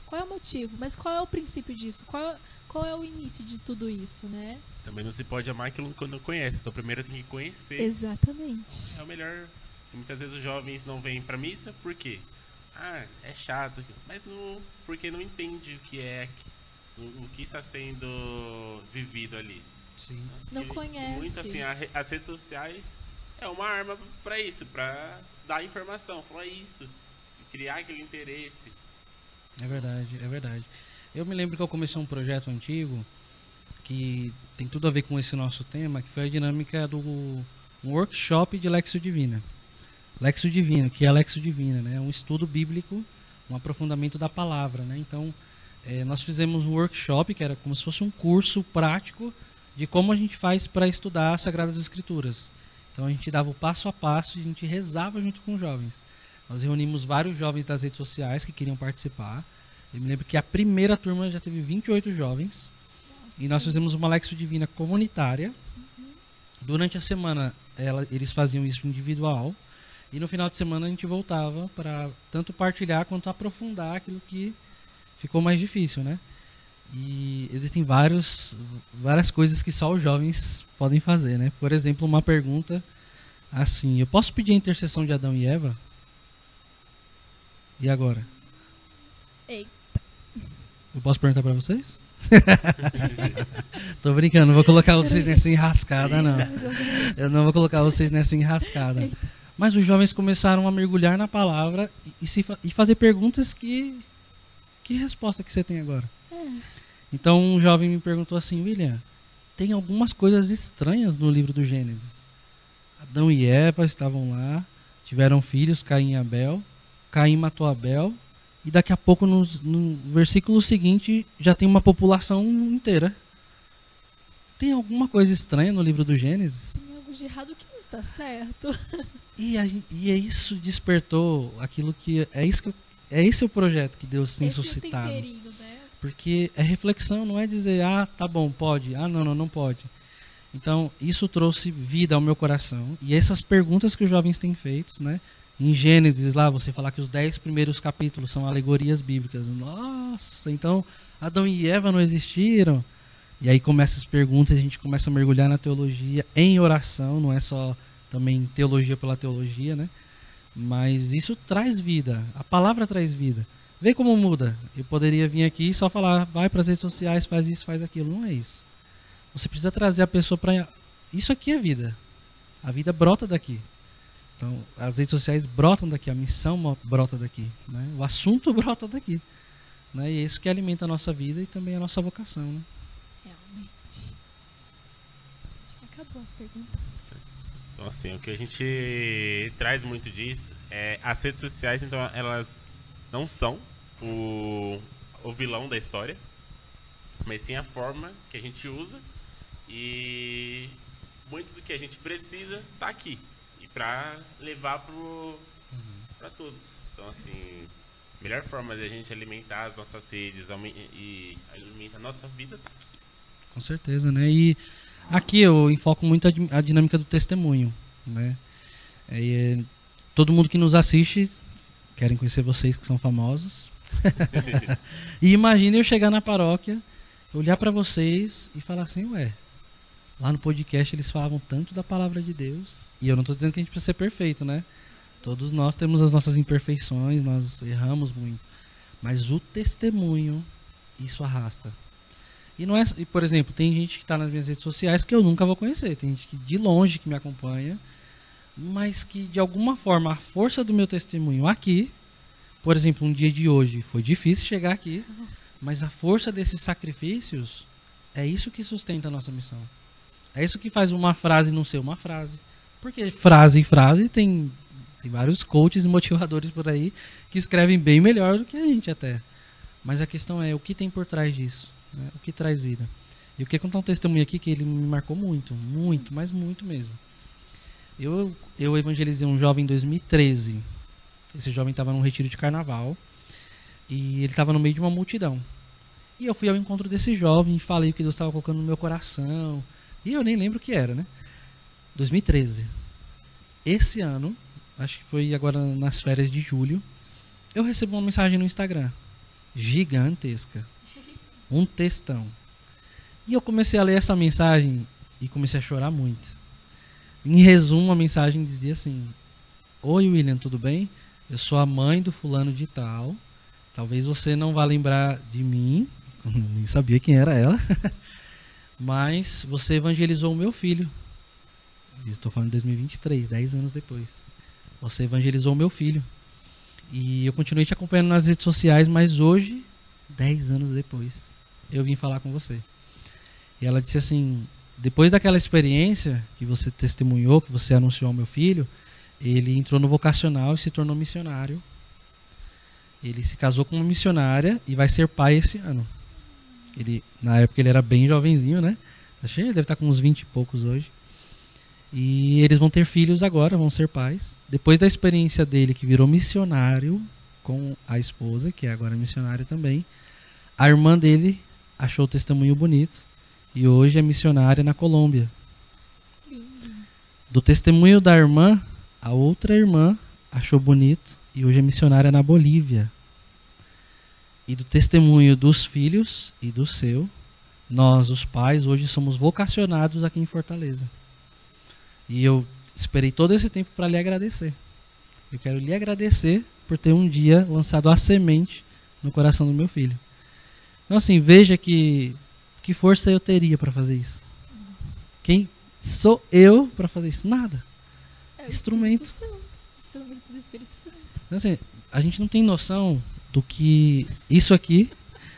S2: Qual é o motivo? Mas qual é o princípio disso? Qual é o início de tudo isso, né?
S1: Também não se pode amar aquilo que não conhece, então primeiro tem que conhecer.
S2: Exatamente.
S1: É o melhor. Muitas vezes os jovens não vêm pra missa, por quê? Ah, é chato, mas não, porque não entende o que é, o que está sendo vivido ali.
S3: Sim.
S1: Nossa,
S2: Não conhece.
S1: Muito assim, as redes sociais é uma arma pra isso, pra dar informação, falar isso, criar aquele interesse.
S3: É verdade, é verdade. Eu me lembro que eu comecei um projeto antigo que tem tudo a ver com esse nosso tema, que foi a dinâmica do um workshop de Lexio Divina. Lexio Divina, que é Lexio Divina, né? Um estudo bíblico, um aprofundamento da palavra, né? Então, nós fizemos um workshop que era como se fosse um curso prático de como a gente faz para estudar as Sagradas Escrituras. Então, a gente dava o passo a passo e a gente rezava junto com os jovens. Nós reunimos vários jovens das redes sociais que queriam participar. Eu me lembro que a primeira turma já teve 28 jovens.
S2: Nossa.
S3: E nós fizemos uma Lexio Divina comunitária. Durante a semana, eles faziam isso individual. E no final de semana a gente voltava para tanto partilhar quanto aprofundar aquilo que ficou mais difícil, né? E existem várias coisas que só os jovens podem fazer, né? Por exemplo, uma pergunta assim: eu posso pedir a intercessão de Adão e Eva? E agora?
S2: Eita.
S3: Eu posso perguntar para vocês? Tô brincando, não vou colocar vocês nessa enrascada, não. Eu não vou colocar vocês nessa enrascada. Mas os jovens começaram a mergulhar na palavra e fazer perguntas que resposta que você tem agora? Então um jovem me perguntou assim: William, tem algumas coisas estranhas no livro do Gênesis. Adão e Eva estavam lá, tiveram filhos, Caim e Abel. Caim matou Abel. E daqui a pouco, no versículo seguinte, já tem uma população inteira. Tem alguma coisa estranha no livro do Gênesis?
S2: Tem algo de errado que não está certo.
S3: E isso despertou aquilo que... É esse o projeto que Deus tem suscitado.
S2: Esse temperinho, né?
S3: Porque é reflexão, não é dizer, tá bom, pode. Não pode. Então, isso trouxe vida ao meu coração. E essas perguntas que os jovens têm feito, né? Em Gênesis, lá, você falar que os 10 primeiros capítulos são alegorias bíblicas. Nossa, então Adão e Eva não existiram? E aí começam as perguntas, a gente começa a mergulhar na teologia em oração, não é só também teologia pela teologia, né? Mas isso traz vida, a palavra traz vida. Vê como muda. Eu poderia vir aqui e só falar, vai para as redes sociais, faz isso, faz aquilo. Não é isso. Você precisa trazer a pessoa para... Isso aqui é vida. A vida brota daqui. Então, as redes sociais brotam daqui, a missão brota daqui, né? O assunto brota daqui, né? E é isso que alimenta a nossa vida e também a nossa vocação, né?
S2: Realmente. Acabou as perguntas.
S1: Então, assim, o que a gente traz muito disso é as redes sociais, então, elas não são o vilão da história, mas sim a forma que a gente usa, e muito do que a gente precisa tá aqui, e para levar para todos. Então, assim, a melhor forma de a gente alimentar as nossas redes e alimentar a nossa vida tá aqui.
S3: Com certeza, né? E aqui eu enfoco muito a dinâmica do testemunho, né? Todo mundo que nos assiste querem conhecer vocês que são famosos. E imagine eu chegar na paróquia, olhar para vocês e falar assim, ué, lá no podcast eles falavam tanto da palavra de Deus, e eu não estou dizendo que a gente precisa ser perfeito, né? Todos nós temos as nossas imperfeições, nós erramos muito, mas o testemunho, isso arrasta. E não é, por exemplo, tem gente que está nas minhas redes sociais que eu nunca vou conhecer, tem gente que de longe que me acompanha, mas que de alguma forma a força do meu testemunho aqui, por exemplo, um dia de hoje foi difícil chegar aqui, mas a força desses sacrifícios é isso que sustenta a nossa missão. É isso que faz uma frase não ser uma frase. Porque frase e frase tem vários coaches e motivadores por aí que escrevem bem melhor do que a gente até. Mas a questão é o que tem por trás disso, né? O que traz vida. E eu queria contar um testemunho aqui que ele me marcou muito, muito, mas muito mesmo. Eu evangelizei um jovem em 2013. Esse jovem estava num retiro de carnaval e ele estava no meio de uma multidão. E eu fui ao encontro desse jovem e falei o que Deus estava colocando no meu coração. E eu nem lembro o que era, né? 2013. Esse ano, acho que foi agora nas férias de julho, eu recebi uma mensagem no Instagram. Gigantesca. Um textão. E eu comecei a ler essa mensagem e comecei a chorar muito. Em resumo, a mensagem dizia assim: oi, William, tudo bem? Eu sou a mãe do fulano de tal. Talvez você não vá lembrar de mim. Eu nem sabia quem era ela. Mas você evangelizou o meu filho. Estou falando de 2023, 10 anos depois. Você evangelizou o meu filho. E eu continuei te acompanhando nas redes sociais, mas hoje, 10 anos depois, eu vim falar com você. E ela disse assim: depois daquela experiência que você testemunhou, que você anunciou ao meu filho, ele entrou no vocacional e se tornou missionário. Ele se casou com uma missionária e vai ser pai esse ano. Na época ele era bem jovenzinho, né? Achei que ele deve estar com uns 20 e poucos hoje. E eles vão ter filhos agora, vão ser pais. Depois da experiência dele, que virou missionário com a esposa, que é agora missionária também, a irmã dele achou o testemunho bonito e hoje é missionária na Colômbia. Do testemunho da irmã, a outra irmã achou bonito e hoje é missionária na Bolívia. E do testemunho dos filhos e do seu, nós, os pais, hoje somos vocacionados aqui em Fortaleza. E eu esperei todo esse tempo para lhe agradecer. Eu quero lhe agradecer por ter um dia lançado a semente no coração do meu filho. Então, assim, veja que força eu teria para fazer isso.
S2: Nossa.
S3: Quem sou eu para fazer isso? Nada.
S2: É
S3: Instrumento.
S2: Instrumento do Espírito Santo.
S3: Então, assim, a gente não tem noção do que isso aqui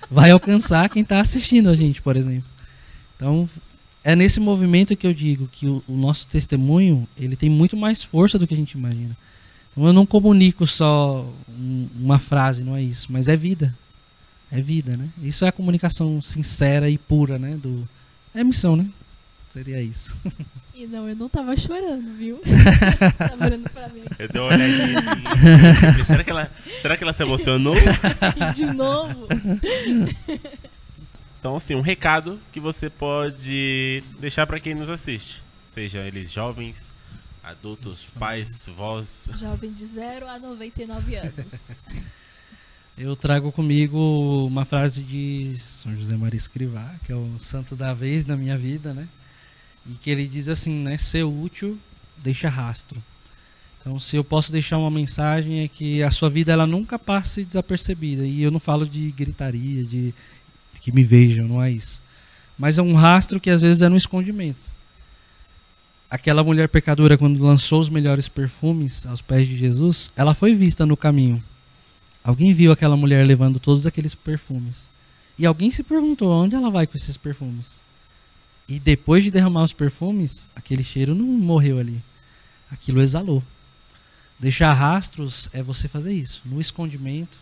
S3: vai alcançar quem está assistindo a gente, por exemplo. Então, é nesse movimento que eu digo que o nosso testemunho, ele tem muito mais força do que a gente imagina. Então, eu não comunico só uma frase, não é isso, mas é vida. É vida, né? Isso é a comunicação sincera e pura, né? É missão, né? Seria isso.
S2: E não, eu não tava chorando, viu? Tava olhando pra mim.
S1: Eu dei uma olhadinha assim. Será que ela se emocionou?
S2: De novo?
S1: Então, assim, um recado que você pode deixar para quem nos assiste. Seja eles jovens, adultos, pais, vós.
S2: Jovem de 0 a 99 anos.
S3: Eu trago comigo uma frase de São José Maria Escrivá, que é o santo da vez na minha vida, né? E que ele diz assim, né? Ser útil deixa rastro. Então, se eu posso deixar uma mensagem, é que a sua vida ela nunca passe desapercebida. E eu não falo de gritaria, de que me vejam, não é isso. Mas é um rastro que às vezes é no escondimento. Aquela mulher pecadora, quando lançou os melhores perfumes aos pés de Jesus, ela foi vista no caminho. Alguém viu aquela mulher levando todos aqueles perfumes. E alguém se perguntou, onde ela vai com esses perfumes? E depois de derramar os perfumes, aquele cheiro não morreu ali. Aquilo exalou. Deixar rastros é você fazer isso. No escondimento,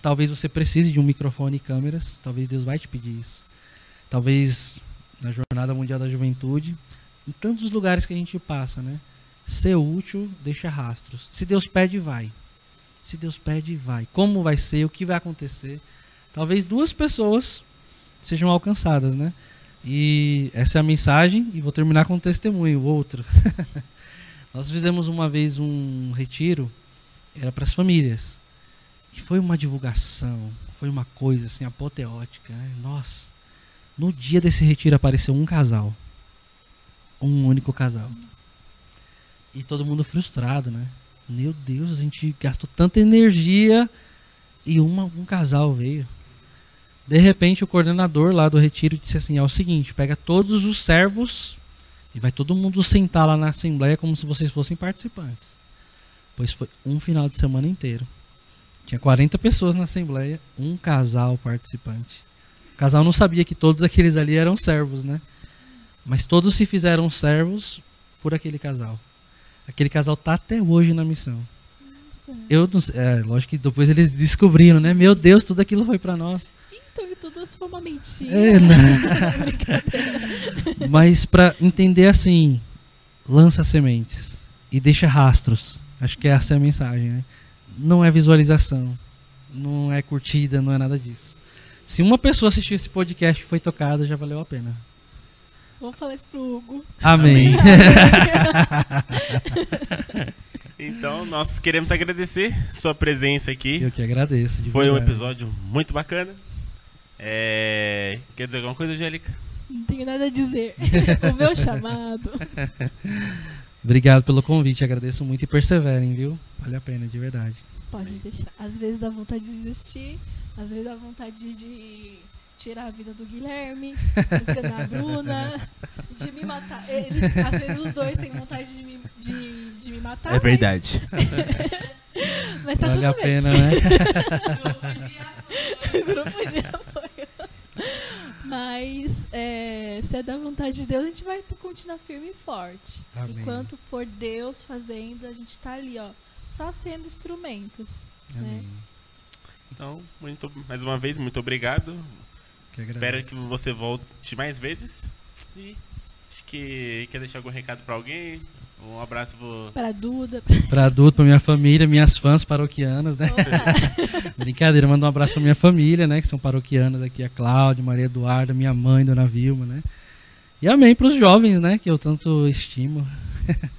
S3: talvez você precise de um microfone e câmeras. Talvez Deus vai te pedir isso. Talvez na Jornada Mundial da Juventude, em tantos lugares que a gente passa, né? Ser útil, deixa rastros. Se Deus pede, vai. Se Deus pede, vai. Como vai ser? O que vai acontecer? Talvez 2 pessoas sejam alcançadas, né? E essa é a mensagem. E vou terminar com um testemunho, outro. Nós fizemos uma vez um retiro, era para as famílias. E foi uma divulgação, foi uma coisa assim apoteótica, né? Nossa, no dia desse retiro apareceu um casal. Um único casal. E todo mundo frustrado, né? Meu Deus, a gente gastou tanta energia e um casal veio. De repente o coordenador lá do retiro disse assim, é o seguinte, pega todos os servos e vai todo mundo sentar lá na assembleia como se vocês fossem participantes. Pois foi um final de semana inteiro. Tinha 40 pessoas na assembleia, um casal participante. O casal não sabia que todos aqueles ali eram servos, né? Mas todos se fizeram servos por aquele casal. Aquele casal está até hoje na missão. Lógico que depois eles descobriram, né? Meu Deus, tudo aquilo foi para nós.
S2: Então, e tudo isso foi uma mentira.
S3: Mas para entender assim, lança sementes e deixa rastros. Acho que essa é a mensagem, né? Não é visualização, não é curtida, não é nada disso. Se uma pessoa assistiu esse podcast e foi tocada, já valeu a pena.
S2: Vamos falar isso pro Hugo.
S3: Amém.
S1: Então, nós queremos agradecer sua presença aqui.
S3: Eu que agradeço.
S1: Foi um episódio muito bacana. Quer dizer alguma coisa, Angélica?
S2: Não tenho nada a dizer. O meu chamado.
S3: Obrigado pelo convite, agradeço muito e perseverem, viu? Vale a pena, de verdade.
S2: Pode deixar. Às vezes dá vontade de desistir, às vezes dá vontade de tirar a vida do Guilherme, de esganar a Bruna, de me matar. Às vezes os dois têm vontade de me matar.
S1: É verdade.
S2: Mas tá
S3: vale
S2: tudo
S3: a
S2: bem.
S3: pena, né?
S2: Grupo de apoio. Mas se é da vontade de Deus, a gente vai continuar firme e forte.
S3: Amém.
S2: Enquanto for Deus fazendo, a gente tá ali, ó, só sendo instrumentos.
S3: Amém.
S2: Né?
S1: Então, mais uma vez, muito obrigado.
S3: Que
S1: Espero
S3: agradeço.
S1: que você volte mais vezes. E acho que quer deixar algum recado para alguém? Um abraço
S2: Para a Duda.
S3: Pra adulto, pra minha família, minhas fãs paroquianas, né? Brincadeira, mando um abraço pra minha família, né? Que são paroquianas aqui, a Cláudia, Maria Eduarda, minha mãe, Dona Vilma, né? E amém pros jovens, né? Que eu tanto estimo.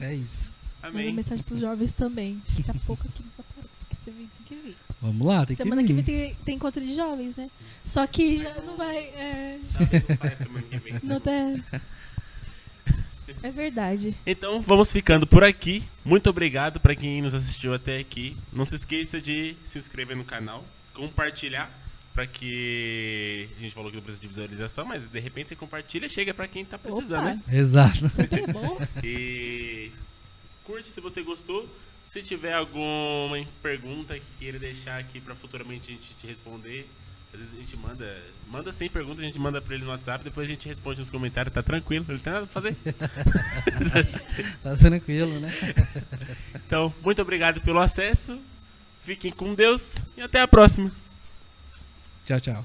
S3: É isso.
S2: Manda
S1: Amém.
S2: mensagem pros jovens também. Que tá pouco aqui nessa paróquia. Tem que vir.
S3: Vamos lá, tem
S2: Semana
S3: que
S2: que
S3: vir.
S2: vem tem encontro de jovens, né? Só que já não vai.
S1: Talvez não saia semana que vem.
S2: Não tem. É verdade.
S1: Então, vamos ficando por aqui. Muito obrigado para quem nos assistiu até aqui. Não se esqueça de se inscrever no canal, compartilhar, para que a gente falou que não precisa de visualização, mas de repente você compartilha, chega para quem tá precisando,
S2: Opa.
S1: né?
S3: Exato.
S2: Sempre é bom.
S1: E curte se você gostou. Se tiver alguma pergunta que queira deixar aqui para futuramente a gente te responder, às vezes a gente manda sem pergunta, a gente manda para ele no WhatsApp, depois a gente responde nos comentários, tá tranquilo, ele tem nada pra fazer.
S3: Tá tranquilo, né?
S1: Então, muito obrigado pelo acesso, fiquem com Deus e até a próxima.
S3: Tchau, tchau.